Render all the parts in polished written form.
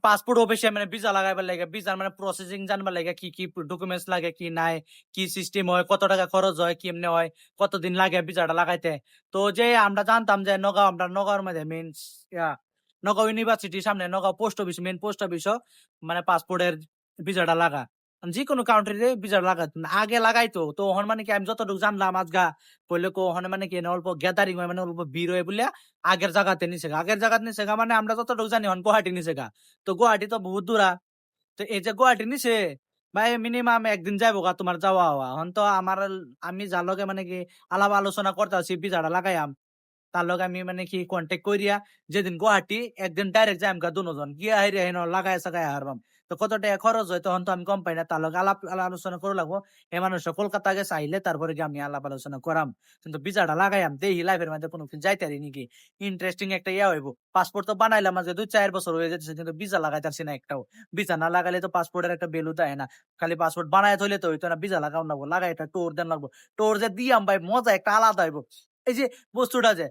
Passport অফিসে মানে visa লাগাইবার লাগে, ভিসার মানে প্রসেসিং জানবার লাগে, কি ডকুমেন্টস লাগে, কি নাই, কি সিস্টেম হয়, কত টাকা খরচ হয়, কেমনে হয়, কতদিন লাগে ভিসাটা লাগাইতে। তো যে আমরা জানতাম যে আমরা নগাঁওর মধ্যে মেইন নগাঁও ইউনিভার্সিটির সামনে Nagaon post office, main post অফিসও মানে পাসপোর্টের ভিসাটা লাগা। যেকোনো কান্ট্রিতে ভিসাটা লাগাইতো না। আগে লাগাইতো। তো ওহন মানে কি আমি যতটুকু জানলাম আজগা কইলে ওখানে মানে কি অল্প গ্যাদারিং হয়, মানে অল্প ভিড় হয় বলে আগের জায়গাতে নিছে গা। আগের জায়গাতে নিছে গা মানে আমরা যতটুকু জানি এখন গুয়াহাটি নিছে গা। তো গুয়াহাটি তো বহুত দূরা। তো এই যে গুয়াহাটি নিছে ভাই মিনিমাম একদিন যাইবো গা তোমার যাওয়া হওয়া। এখন তো আমি যার লগে মানে কি আলাপ আলোচনা করতেছি ভিসাটা লাগাইয়াম, তার লগে আমি মানে কি কন্ট্যাক্ট কইরিয়া যেদিন গুয়াহাটি একদিন ডাইরেক্ট যাইম গা দুজন গিয়া হাইরে হেন লাগাই সাগাই হারবাম। তো কত টাকা খরচ হয় তখন তো আমি কম পাই না, তার লগে আলাপ আলোচনা করে লাগবো। এ মানুষ কলকাতা গেছে আইলে তারপরে গিয়ে আমি আলাপ আলোচনা করাম। কিন্তু ভিসাটা লাগাইয়াম দেখি লাইফের মধ্যে কোনো যাইতে পারি নাকি, ইন্টারেস্টিং একটা হইব। পাসপোর্ট তো বানাইলাম আজকে 2-4 বছর হয়ে যেতেছে, কিন্তু ভিসা লাগাইতারছি না একটাও। ভিসা না লাগাইলে তো পাসপোর্টের একটা ভ্যালু দেয় না। খালি পাসপোর্ট বানায় থইলে তো হইতো না, ভিসা লাগাও লাগবো, লাগাই একটা টোর দেন লাগবো। টোর যে দিয়াম ভাই মজা একটা আলাদা হইব। এই যে বস্তুটা যে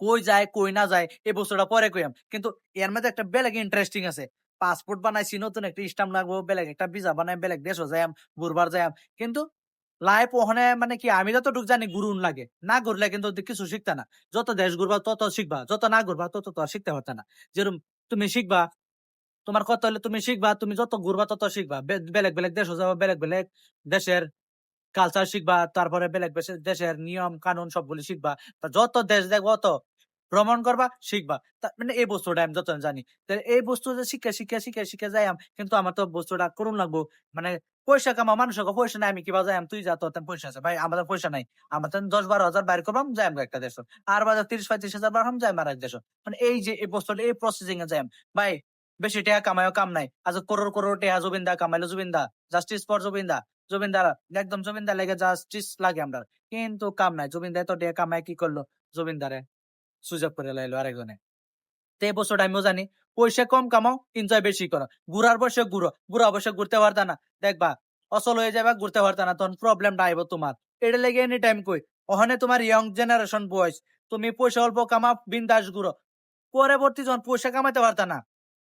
কই যায় কই না যায় এই বস্তুটা পরে কইয়াম, কিন্তু এর মধ্যে একটা বেলেগ ইন্টারেস্টিং আছে। পাসপোর্ট বানাইছি, নতুন একটা স্টাম্প লাগবো, বেলেগ একটা ভিসা বানাই, বেলেগ দেশও যাইম, ঘুরবার যাইম। কিন্তু লাইফ ওখানে মানে কি আমি যতটুকু জানি ঘুরুন লাগে, না ঘুরলে কিন্তু কিছু শিখতে না। যত দেশ ঘুরবা তত শিখবা, যত না ঘুরবা তত তো আর শিখতে হতে না। যেরকম তুমি শিখবা, তোমার কথা হলে তুমি শিখবা, তুমি যত ঘুরবা তত শিখবা, বেলেগ বেলেগ দেশও যাবা, বেলেগ বেলেগ দেশের কালচার শিখবা, তারপরে বেলেগ দেশের নিয়ম কানুন সবগুলি শিখবা। তা যত দেশ দেখবো অত ভ্রমণ করবা, শিখবা। মানে এই বস্তুটা আমি যত জানি। এই বস্তু যে শিখে যাই কিন্তু আমার তো বস্তুটা করুন লাগবো। মানে পয়সা কামা মানুষের পয়সা নাই, আমি কিভাবে যাই তুই যা, তোর পয়সা আছে ভাই, আমাদের পয়সা নাই। আমাদের 10-12 হাজার বাইর করবাম যাই একটা দেশ, আর বাজার 30-35 হাজার বার যাই আর এক দেশ। মানে এই যে এই বস্তুটা এই প্রসেসিং এ যাই ভাই। বেশি টাকা কামায়ও কাম নাই। আজ করোড় করোড় টাকা জুবিনদা কামাইলো, জুবিনদা জাস্টিস ফর জুবিনদা, জুবিনদার একদম জুবিনদার লেগে জাস্টিস লাগে আমরা, কিন্তু কাম নাই। জুবিনদা এত টাকা কামায় কি করলো, জুবিনদারে সুযোগ করে লাইলো আরেকজনে। তো এই বছরটা আমিও জানি পয়সা কম কামাও, এনজয় বেশি করো। ঘুরার বয়সে ঘুরো, বুড়া বয়সে ঘুরতে পারতা না, দেখবা অচল হয়ে যাবা, ঘুরতে পারতা না, তখন প্রবলেমটা আইব তোমার। এটা লেগে এনি টাইম কই ওখানে তোমার ইয়ং জেনারেশন বয়স, তুমি পয়সা অল্প কামাও, বিন্দাস ঘুরো। পরবর্তী যখন পয়সা কামাইতে পারতা না,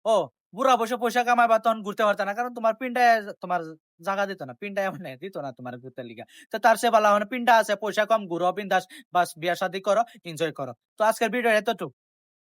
ও বুড়া বসে পয়সা কামাইবা, তখন ঘুরতে পারতা না, কারণ তোমার পিন্ডায় তোমার জায়গা দিত না, পিন্ডায় মানে দিত না তোমার ঘুরতে লিগা। তো তার সে ভালো মানে পিন্ডা আছে, পয়সা কম, ঘুরো বিন্দাস, বাস বিয়া শাদী করো, এনজয় করো। তো আজকের ভিডিও এতটুকু।